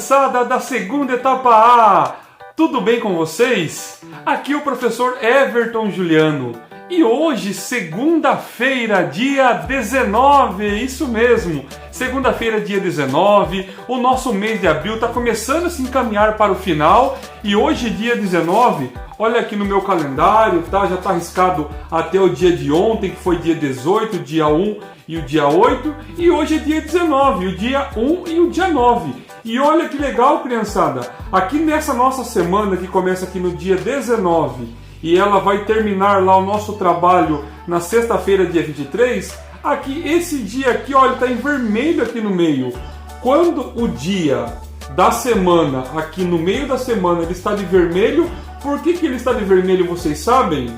criançada da segunda etapa A! Tudo bem com vocês? Aqui é o professor Everton Juliano. E hoje, segunda-feira, dia 19, isso mesmo, segunda-feira, dia 19, o nosso mês de abril está começando a se encaminhar para o final e hoje, dia 19, olha aqui no meu calendário, tá? Já está arriscado até o dia de ontem, que foi dia 18, dia 1 e o dia 8, e hoje é dia 19, o dia 1 e o dia 9. E olha que legal, criançada, aqui nessa nossa semana que começa aqui no dia 19, e ela vai terminar lá o nosso trabalho na sexta-feira, dia 23, aqui, esse dia aqui, olha, está em vermelho aqui no meio. Quando o dia da semana, aqui no meio da semana, ele está de vermelho, por que ele está de vermelho, vocês sabem?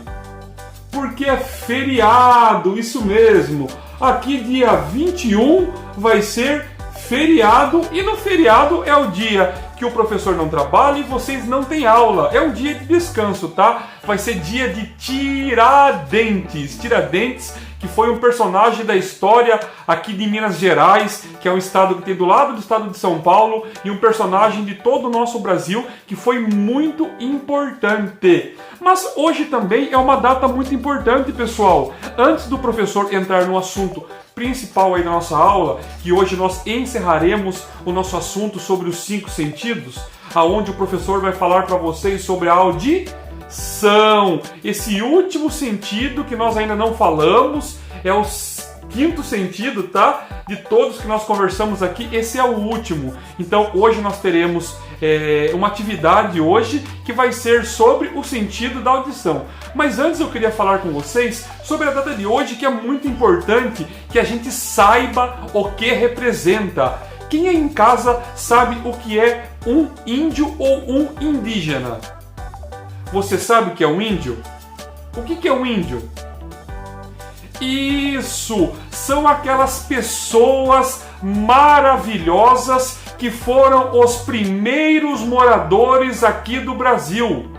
Porque é feriado, isso mesmo. Aqui, dia 21, vai ser feriado, e no feriado é o dia que o professor não trabalha e vocês não têm aula. É um dia de descanso, tá? Vai ser dia de Tiradentes. Tiradentes, que foi um personagem da história aqui de Minas Gerais, que é um estado que tem do lado do estado de São Paulo, e um personagem de todo o nosso Brasil, que foi muito importante. Mas hoje também é uma data muito importante, pessoal. Antes do professor entrar no assunto principal aí da nossa aula, que hoje nós encerraremos o nosso assunto sobre os 5 sentidos, aonde o professor vai falar para vocês sobre a audição. Esse último sentido que nós ainda não falamos é o 5º sentido, tá? De todos que nós conversamos aqui, esse é o último. Então hoje nós teremos uma atividade hoje que vai ser sobre o sentido da audição. Mas antes eu queria falar com vocês sobre a data de hoje, que é muito importante que a gente saiba o que representa. Quem aí em casa sabe o que é um índio ou um indígena? Você sabe o que é um índio? O que é um índio? Isso! São aquelas pessoas maravilhosas que foram os primeiros moradores aqui do Brasil.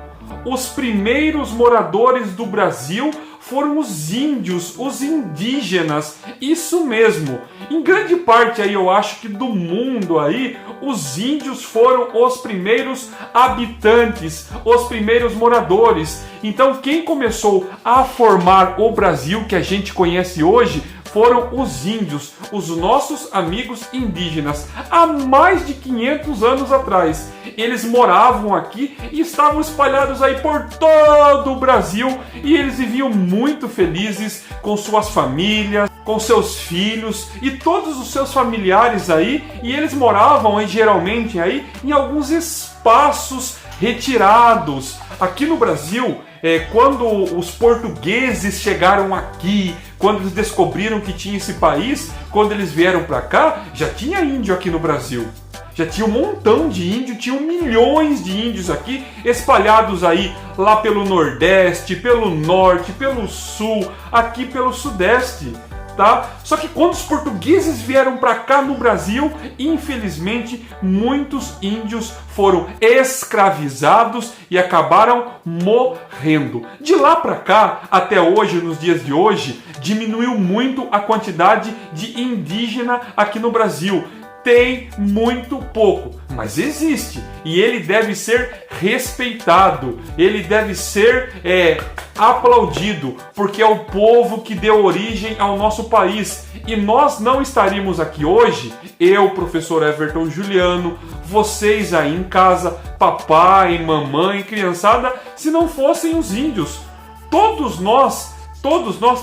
Os primeiros moradores do Brasil foram os índios, os indígenas, isso mesmo. Em grande parte aí eu acho que do mundo aí, os índios foram os primeiros habitantes, os primeiros moradores. Então quem começou a formar o Brasil que a gente conhece hoje foram os índios, os nossos amigos indígenas, há mais de 500 anos atrás. Eles moravam aqui e estavam espalhados aí por todo o Brasil e eles viviam muito felizes com suas famílias, com seus filhos e todos os seus familiares aí, e eles moravam aí, geralmente aí em alguns espaços retirados. Aqui no Brasil, quando os portugueses chegaram aqui, quando eles descobriram que tinha esse país, quando eles vieram para cá, já tinha índio aqui no Brasil. Já tinha um montão de índio, tinham milhões de índios aqui, espalhados aí lá pelo Nordeste, pelo Norte, pelo Sul, aqui pelo Sudeste. Tá? Só que quando os portugueses vieram para cá no Brasil, infelizmente muitos índios foram escravizados e acabaram morrendo. De lá para cá, até hoje, nos dias de hoje, diminuiu muito a quantidade de indígena aqui no Brasil. Tem muito pouco, mas existe, e ele deve ser respeitado, ele deve ser aplaudido, porque é o povo que deu origem ao nosso país, e nós não estaríamos aqui hoje, eu, professor Everton Juliano, vocês aí em casa, papai, mamãe, criançada, se não fossem os índios. Todos nós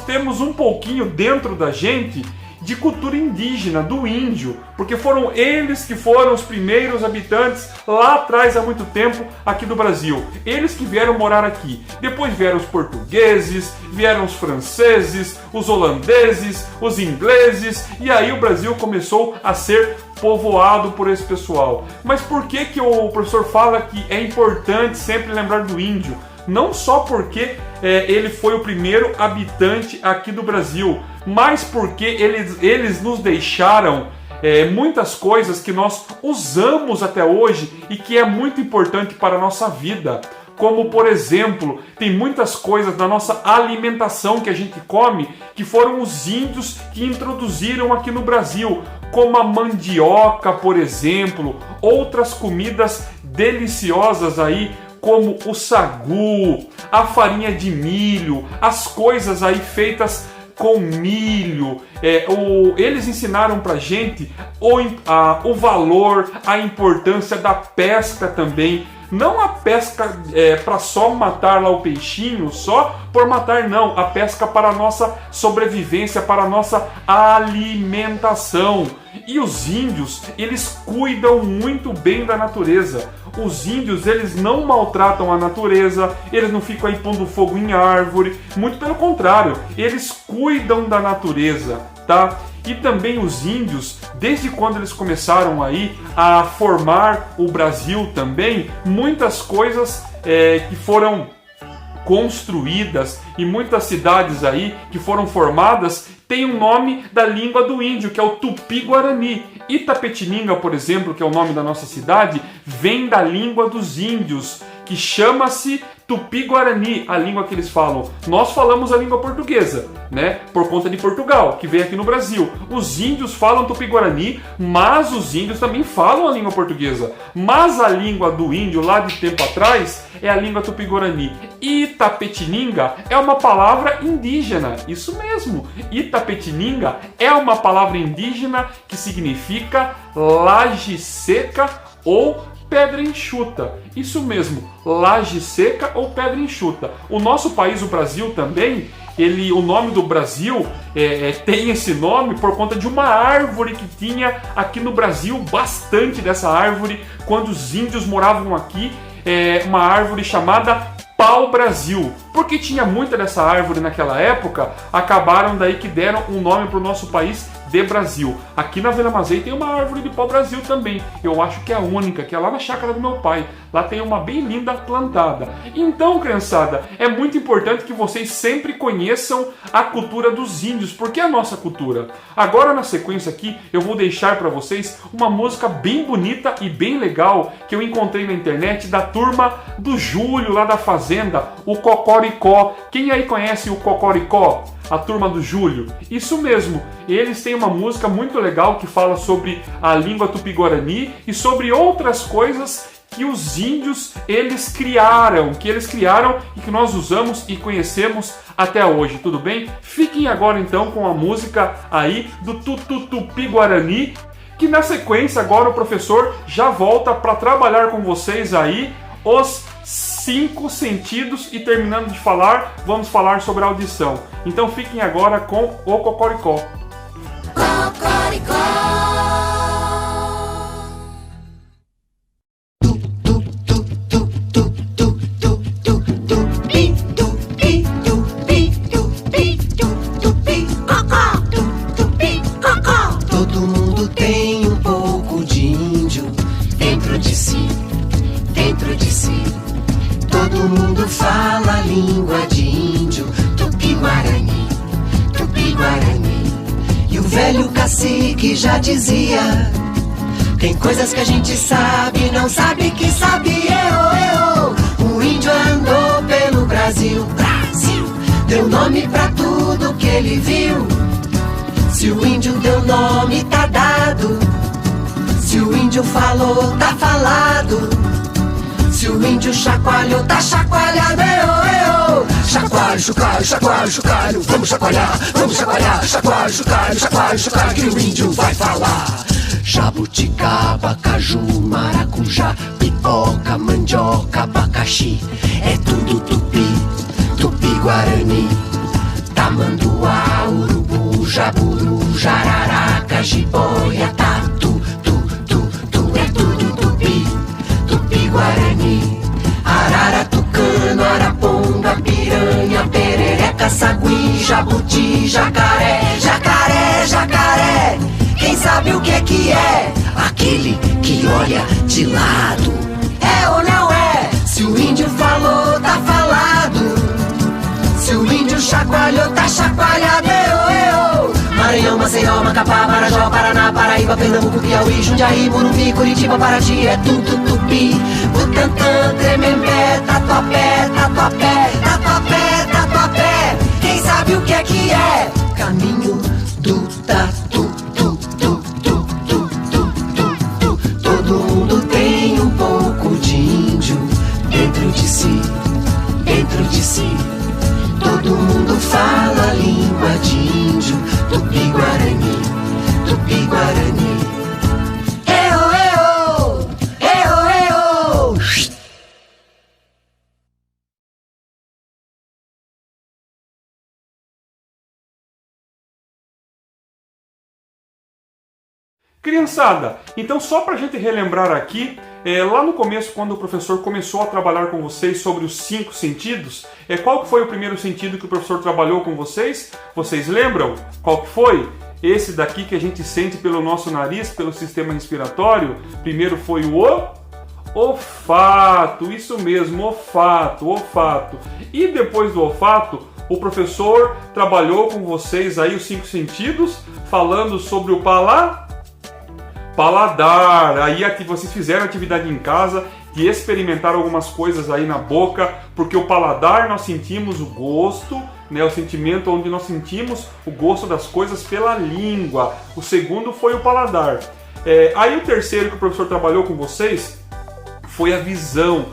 temos um pouquinho dentro da gente de cultura indígena, do índio, porque foram eles que foram os primeiros habitantes lá atrás, há muito tempo, aqui do Brasil. Eles que vieram morar aqui. Depois vieram os portugueses, vieram os franceses, os holandeses, os ingleses, e aí o Brasil começou a ser povoado por esse pessoal. Mas por que o professor fala que é importante sempre lembrar do índio? Não só porque ele foi o primeiro habitante aqui do Brasil, mas porque eles nos deixaram muitas coisas que nós usamos até hoje e que é muito importante para a nossa vida. como por exemplo, tem muitas coisas na nossa alimentação que a gente come que foram os índios que introduziram aqui no Brasil, como a mandioca, por exemplo, outras comidas deliciosas aí, como o sagu, a farinha de milho, as coisas aí feitas com milho. Eles ensinaram pra gente o valor, a importância da pesca também. Não a pesca para só matar lá o peixinho, só por matar, não. A pesca para a nossa sobrevivência, para a nossa alimentação. E os índios, eles cuidam muito bem da natureza. Os índios, eles não maltratam a natureza, eles não ficam aí pondo fogo em árvore. Muito pelo contrário, eles cuidam da natureza, tá? E também os índios, desde quando eles começaram aí a formar o Brasil também, muitas coisas que foram construídas e muitas cidades aí que foram formadas têm o nome da língua do índio, que é o Tupi-Guarani. Itapetininga, por exemplo, que é o nome da nossa cidade, vem da língua dos índios, que chama-se Tupi-Guarani, a língua que eles falam. Nós falamos a língua portuguesa, né? Por conta de Portugal, que veio aqui no Brasil. Os índios falam Tupi-Guarani, mas os índios também falam a língua portuguesa. Mas a língua do índio, lá de tempo atrás, é a língua Tupi-Guarani. Itapetininga é uma palavra indígena, isso mesmo. Itapetininga é uma palavra indígena que significa laje seca ou pedra enxuta. Isso mesmo, laje seca ou pedra enxuta. O nosso país, o Brasil também, o nome do Brasil tem esse nome por conta de uma árvore que tinha aqui no Brasil, bastante dessa árvore, quando os índios moravam aqui, uma árvore chamada pau-brasil. Porque tinha muita dessa árvore naquela época, acabaram daí que deram um nome para o nosso país de Brasil. Aqui na Vila Mazei tem uma árvore de pau-brasil também. Eu acho que é a única, que é lá na chácara do meu pai. Lá tem uma bem linda plantada. Então, criançada, é muito importante que vocês sempre conheçam a cultura dos índios, porque é a nossa cultura. Agora, na sequência aqui, eu vou deixar para vocês uma música bem bonita e bem legal que eu encontrei na internet da turma do Júlio, lá da Fazenda, o Cocoricó. Quem aí conhece o Cocoricó? A turma do Júlio? Isso mesmo, eles têm uma música muito legal que fala sobre a língua tupi-guarani e sobre outras coisas que os índios eles criaram e que nós usamos e conhecemos até hoje, tudo bem? Fiquem agora então com a música aí do Tupi-Guarani, que na sequência agora o professor já volta para trabalhar com vocês aí os 5 sentidos e terminando de falar, vamos falar sobre a audição. Então fiquem agora com o Cocoricó. Cocoricó. Todo mundo tem um pouco de índio dentro de si, dentro de si. Todo mundo fala a língua de índio, Tupi-Guarani, Tupi-Guarani. E o velho cacique já dizia: tem coisas que a gente sabe, não sabe que sabe. O índio andou pelo Brasil, Brasil, deu nome pra tudo que ele viu. Se o índio deu nome, tá dado. Se o índio falou, tá falado. Se o índio chacoalhou, tá chacoalhado. Chacoalho, chocalho, chacoalho, chocalho. Vamos chacoalhar, chacoalho, chocalho, chacoalho, chocalho, que o índio vai falar. Jabuticaba, caju, maracujá, pipoca, mandioca, abacaxi. É tudo tupi, tupi-guarani. Tamanduá, urubu, jaburu, jararaca, jiboia, tatu, é tudo tupi, tupi-guarani. Arara, tucano, araponga, piranha, perereca, sagui, jabuti, jacaré, jacaré, jacaré. Quem sabe o que é? Aquele que olha de lado. É ou não é? Se o índio falou, tá falado. Se o índio chacoalhou, tá chacoalhado. Maranhão, Maceió, Macapá, Marajó, Paraná, Paraíba, Pernambuco, Piauí, Jundiaí, Morumbi, Curitiba, Paraty, é tudo Tupi. Butantã, Tremembé, Tatuapé, Tatuapé, Tatuapé, Tatuapé. Quem sabe o que é? Caminho do Tatu, tu, tu, tu, tu, tu, tu, tu. Todo mundo tem um pouco de índio dentro de si, dentro de si. Todo mundo fala a língua de índio, Tupi-Guarani, Tupi-Guarani. Eo, eo, eo, eo. Criançada, então só para a gente relembrar aqui, lá no começo, quando o professor começou a trabalhar com vocês sobre os 5 sentidos, qual que foi o primeiro sentido que o professor trabalhou com vocês? Vocês lembram? Qual que foi? Esse daqui que a gente sente pelo nosso nariz, pelo sistema respiratório. Primeiro foi o olfato, isso mesmo, olfato. E depois do olfato, o professor trabalhou com vocês aí os 5 sentidos, falando sobre o paladar. Aí aqui vocês fizeram atividade em casa de experimentar algumas coisas aí na boca, porque o paladar nós sentimos o gosto, né, o sentimento onde nós sentimos o gosto das coisas pela língua. O segundo foi o paladar. Aí o terceiro que o professor trabalhou com vocês foi a visão,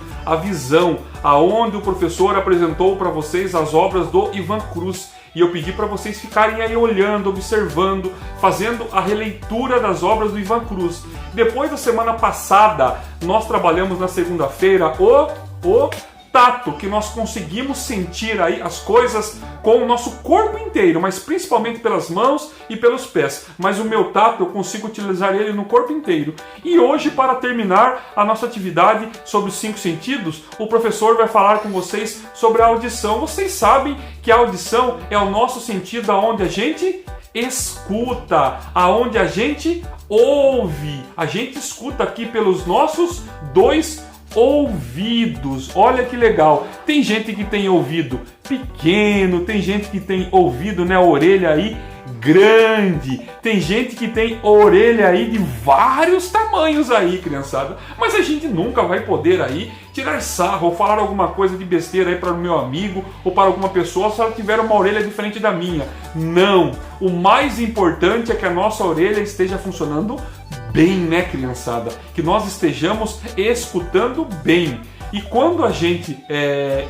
aonde o professor apresentou para vocês as obras do Ivan Cruz. E eu pedi para vocês ficarem aí olhando, observando, fazendo a releitura das obras do Ivan Cruz. Depois da semana passada, nós trabalhamos na segunda-feira o tato, que nós conseguimos sentir aí as coisas com o nosso corpo inteiro, mas principalmente pelas mãos e pelos pés. Mas o meu tato, eu consigo utilizar ele no corpo inteiro. E hoje, para terminar a nossa atividade sobre os 5 sentidos, o professor vai falar com vocês sobre a audição. Vocês sabem que a audição é o nosso sentido aonde a gente escuta, aonde a gente ouve. A gente escuta aqui pelos nossos 2 ouvidos. Olha que legal. Tem gente que tem ouvido pequeno, tem gente que tem ouvido, né, a orelha aí grande. Tem gente que tem orelha aí de vários tamanhos aí, criançada. Mas a gente nunca vai poder aí tirar sarro ou falar alguma coisa de besteira aí para o meu amigo ou para alguma pessoa se ela tiver uma orelha diferente da minha. Não. O mais importante é que a nossa orelha esteja funcionando bem, né, criançada? Que nós estejamos escutando bem. E quando a gente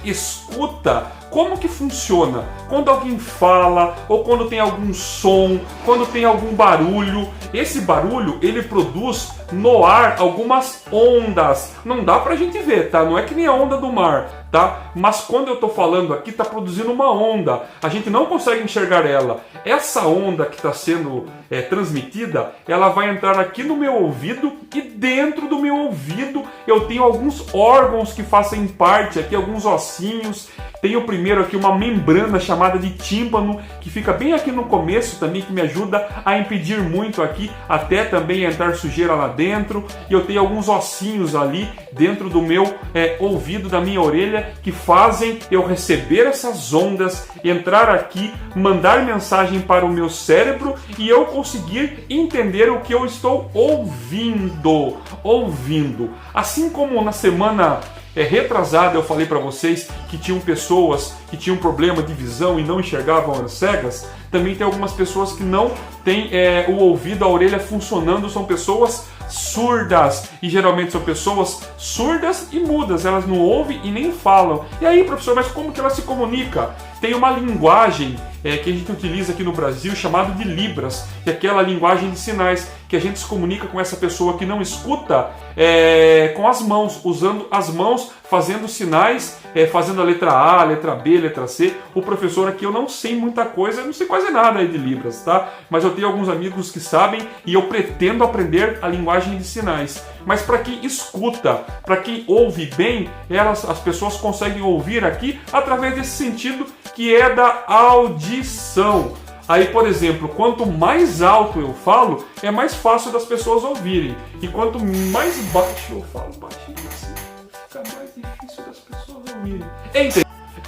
escuta, como que funciona? Quando alguém fala, ou quando tem algum som, quando tem algum barulho, esse barulho, ele produz no ar algumas ondas. Não dá pra gente ver, tá? Não é que nem a onda do mar, tá? Mas quando eu tô falando aqui, tá produzindo uma onda. A gente não consegue enxergar ela. Essa onda que está sendo transmitida, ela vai entrar aqui no meu ouvido, e dentro do meu ouvido eu tenho alguns órgãos que fazem parte, aqui alguns ossinhos. Tenho primeiro aqui uma membrana chamada de tímpano, que fica bem aqui no começo também, que me ajuda a impedir muito aqui, até também entrar sujeira lá dentro. E eu tenho alguns ossinhos ali dentro do meu ouvido, da minha orelha, que fazem eu receber essas ondas, entrar aqui, mandar mensagem para o meu cérebro e eu conseguir entender o que eu estou ouvindo. Assim como na semana retrasada eu falei para vocês que tinham pessoas que tinham problema de visão e não enxergavam as cegas, também tem algumas pessoas que não têm o ouvido, a orelha funcionando, são pessoas surdas, e geralmente são pessoas surdas e mudas, elas não ouvem e nem falam. E aí, professor, mas como que ela se comunica? Tem uma linguagem que a gente utiliza aqui no Brasil chamada de Libras, que é aquela linguagem de sinais, que a gente se comunica com essa pessoa que não escuta com as mãos, usando as mãos, fazendo sinais, fazendo a letra A, a letra B, a letra C. O professor aqui, eu não sei muita coisa, eu não sei quase nada aí de Libras, tá? Mas eu tenho alguns amigos que sabem e eu pretendo aprender a linguagem de sinais. Mas para quem escuta, para quem ouve bem, as pessoas conseguem ouvir aqui através desse sentido que é da audição. Aí, por exemplo, quanto mais alto eu falo, é mais fácil das pessoas ouvirem. E quanto mais baixo eu falo, baixinho assim, fica mais difícil das pessoas ouvirem.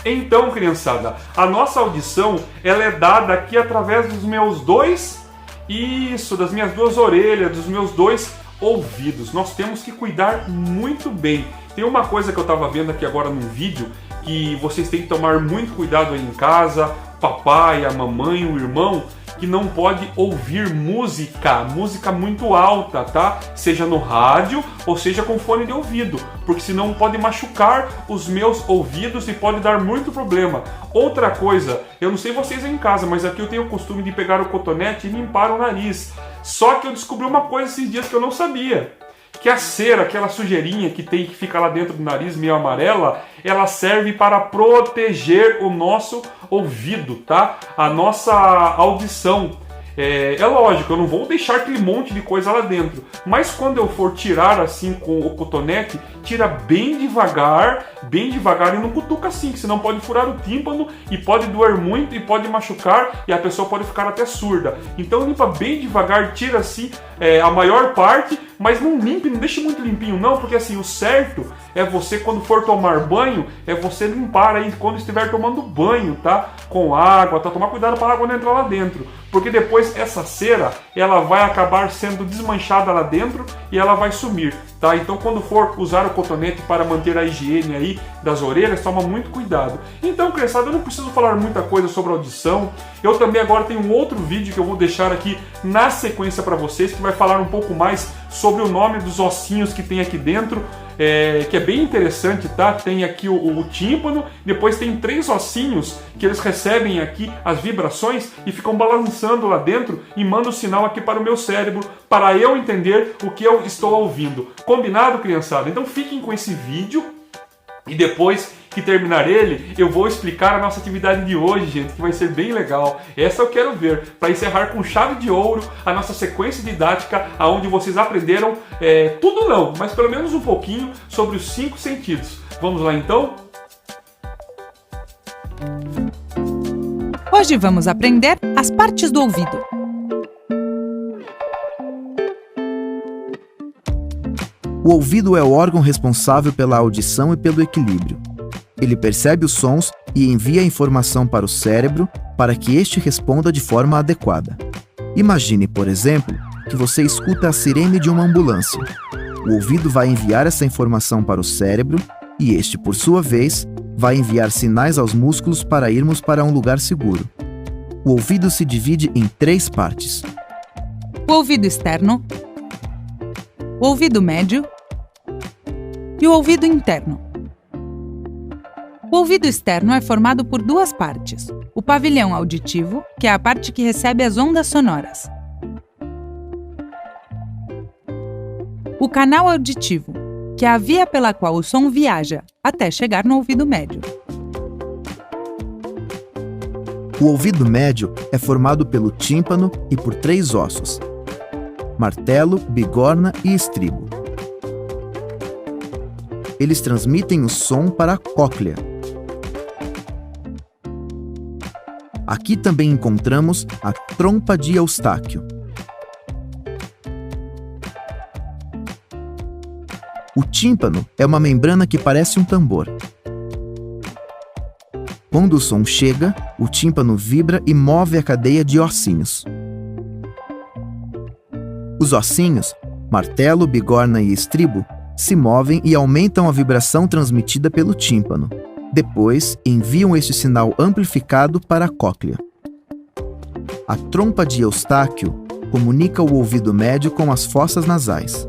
Então, criançada, a nossa audição, ela é dada aqui através dos meus 2 Isso, das minhas 2 orelhas, dos meus 2 ouvidos. Nós temos que cuidar muito bem. Tem uma coisa que eu estava vendo aqui agora num vídeo, que vocês têm que tomar muito cuidado aí em casa, papai, a mamãe, o irmão, que não pode ouvir música muito alta, tá? Seja no rádio ou seja com fone de ouvido, porque senão pode machucar os meus ouvidos e pode dar muito problema. Outra coisa, eu não sei vocês aí em casa, mas aqui eu tenho o costume de pegar o cotonete e limpar o nariz. Só que eu descobri uma coisa esses dias que eu não sabia. Que a cera, aquela sujeirinha que fica lá dentro do nariz, meio amarela, ela serve para proteger o nosso ouvido, tá? A nossa audição. É lógico, eu não vou deixar aquele monte de coisa lá dentro, mas quando eu for tirar assim com o cotonete, tira bem devagar e não cutuca assim, que senão pode furar o tímpano e pode doer muito e pode machucar e a pessoa pode ficar até surda. Então limpa bem devagar, tira assim a maior parte, mas não limpe, não deixe muito limpinho não, porque assim, o certo é você, quando for tomar banho, é você limpar aí quando estiver tomando banho, tá? Com água, tá? Tomar cuidado para a água não entrar lá dentro, porque depois essa cera, ela vai acabar sendo desmanchada lá dentro e ela vai sumir, tá? Então quando for usar o cotonete para manter a higiene aí das orelhas, toma muito cuidado. Então, criançada, eu não preciso falar muita coisa sobre audição. Eu também agora tenho um outro vídeo que eu vou deixar aqui na sequência para vocês, que vai falar um pouco mais sobre o nome dos ossinhos que tem aqui dentro, que é bem interessante, tá? Tem aqui o tímpano, depois tem 3 ossinhos que eles recebem aqui as vibrações e ficam balançando lá dentro e mandam o sinal aqui para o meu cérebro, para eu entender o que eu estou ouvindo. Combinado, criançada? Então fiquem com esse vídeo e depois que terminar ele, eu vou explicar a nossa atividade de hoje, gente, que vai ser bem legal. Essa eu quero ver, para encerrar com chave de ouro a nossa sequência didática, onde vocês aprenderam, tudo não, mas pelo menos um pouquinho sobre os 5 sentidos. Vamos lá então? Hoje vamos aprender as partes do ouvido. O ouvido é o órgão responsável pela audição e pelo equilíbrio. Ele percebe os sons e envia a informação para o cérebro para que este responda de forma adequada. Imagine, por exemplo, que você escuta a sirene de uma ambulância. O ouvido vai enviar essa informação para o cérebro e este, por sua vez, vai enviar sinais aos músculos para irmos para um lugar seguro. O ouvido se divide em 3 partes: O ouvido externo, o ouvido médio e o ouvido interno. O ouvido externo é formado por 2 partes: o pavilhão auditivo, que é a parte que recebe as ondas sonoras, o canal auditivo, que é a via pela qual o som viaja até chegar no ouvido médio. O ouvido médio é formado pelo tímpano e por 3 ossos: martelo, bigorna e estribo. Eles transmitem o som para a cóclea. Aqui também encontramos a trompa de Eustáquio. O tímpano é uma membrana que parece um tambor. Quando o som chega, o tímpano vibra e move a cadeia de ossinhos. Os ossinhos, martelo, bigorna e estribo, se movem e aumentam a vibração transmitida pelo tímpano. Depois, enviam este sinal amplificado para a cóclea. A trompa de Eustáquio comunica o ouvido médio com as fossas nasais.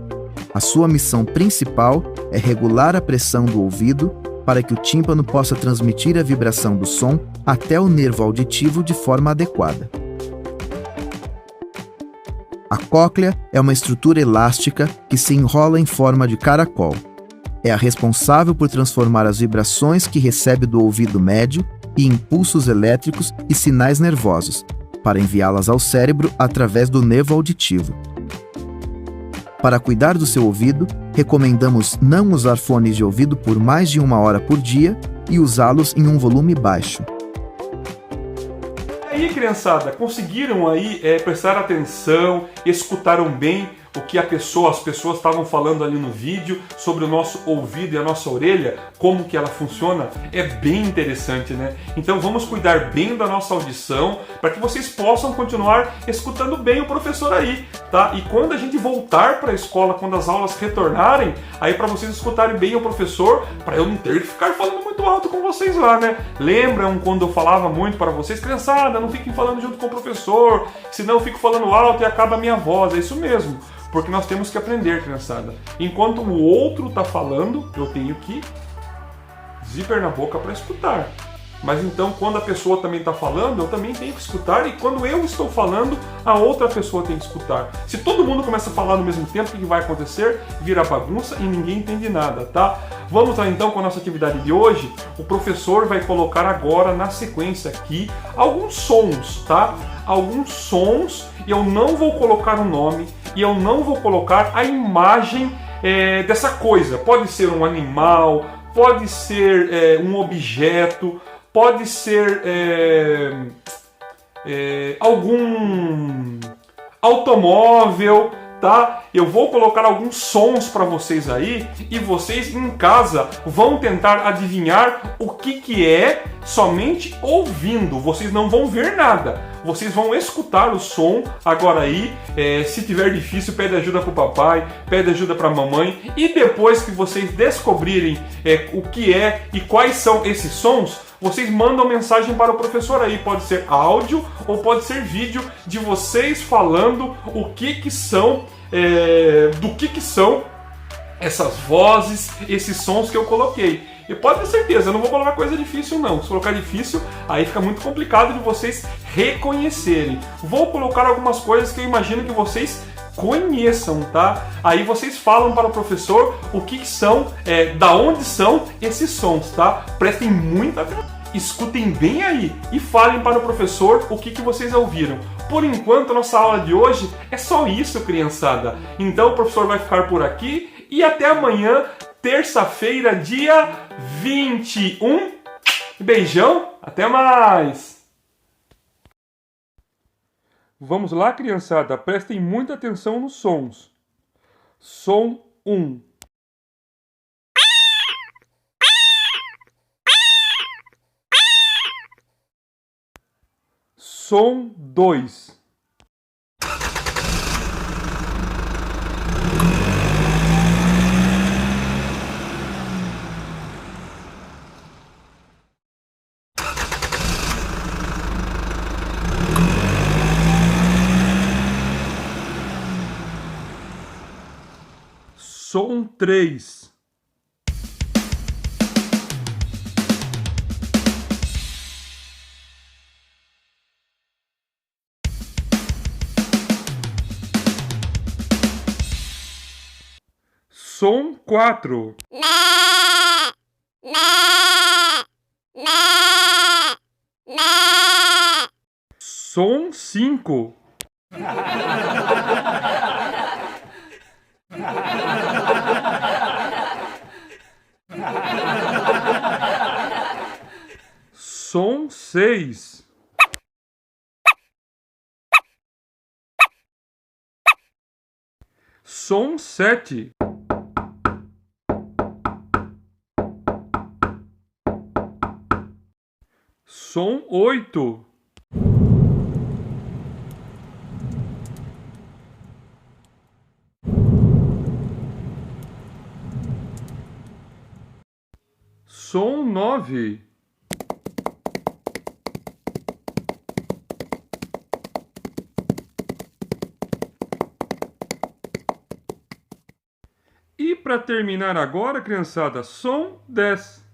A sua missão principal é regular a pressão do ouvido para que o tímpano possa transmitir a vibração do som até o nervo auditivo de forma adequada. A cóclea é uma estrutura elástica que se enrola em forma de caracol. É a responsável por transformar as vibrações que recebe do ouvido médio em impulsos elétricos e sinais nervosos, para enviá-las ao cérebro através do nervo auditivo. Para cuidar do seu ouvido, recomendamos não usar fones de ouvido por mais de 1 hora por dia e usá-los em um volume baixo. E aí, criançada, conseguiram aí prestar atenção, escutaram bem o que as pessoas estavam falando ali no vídeo sobre o nosso ouvido e a nossa orelha, como que ela funciona, é bem interessante, né? Então vamos cuidar bem da nossa audição para que vocês possam continuar escutando bem o professor aí, tá? E quando a gente voltar para a escola, quando as aulas retornarem, aí para vocês escutarem bem o professor, para eu não ter que ficar falando muito alto com vocês lá, né? Lembram quando eu falava muito para vocês, criançada, não fiquem falando junto com o professor, senão eu fico falando alto e acaba a minha voz. É isso mesmo, porque nós temos que aprender, criançada. Enquanto o outro está falando, eu tenho que zíper na boca para escutar. Mas então, quando a pessoa também está falando, eu também tenho que escutar, e quando eu estou falando, a outra pessoa tem que escutar. Se todo mundo começa a falar no mesmo tempo, o que vai acontecer? Vira bagunça e ninguém entende nada, tá? Vamos lá então com a nossa atividade de hoje. O professor vai colocar agora na sequência aqui alguns sons, tá? Alguns sons, e eu não vou colocar o nome, e eu não vou colocar a imagem dessa coisa. Pode ser um animal, pode ser um objeto, pode ser algum automóvel, tá? Eu vou colocar alguns sons para vocês aí e vocês em casa vão tentar adivinhar o que é somente ouvindo. Vocês não vão ver nada. Vocês vão escutar o som agora aí. Se tiver difícil, pede ajuda para o papai, pede ajuda para a mamãe. E depois que vocês descobrirem o que é e quais são esses sons, vocês mandam mensagem para o professor aí. Pode ser áudio ou pode ser vídeo de vocês falando o que são, do que são essas vozes, esses sons que eu coloquei. E pode ter certeza, eu não vou colocar coisa difícil não. Se colocar difícil, aí fica muito complicado de vocês reconhecerem. Vou colocar algumas coisas que eu imagino que vocês conheçam, tá? Aí vocês falam para o professor o que são, da onde são esses sons, tá? Prestem muita atenção, escutem bem aí e falem para o professor o que vocês ouviram. Por enquanto, a nossa aula de hoje é só isso, criançada. Então o professor vai ficar por aqui e até amanhã, terça-feira, dia 21. Beijão, até mais! Vamos lá, criançada, prestem muita atenção nos sons. Som 1. Som 2. Som 3. Som 4. Som 5. Som 6. Som 7. Som 8. Som 9. E para terminar agora, criançada, som 10.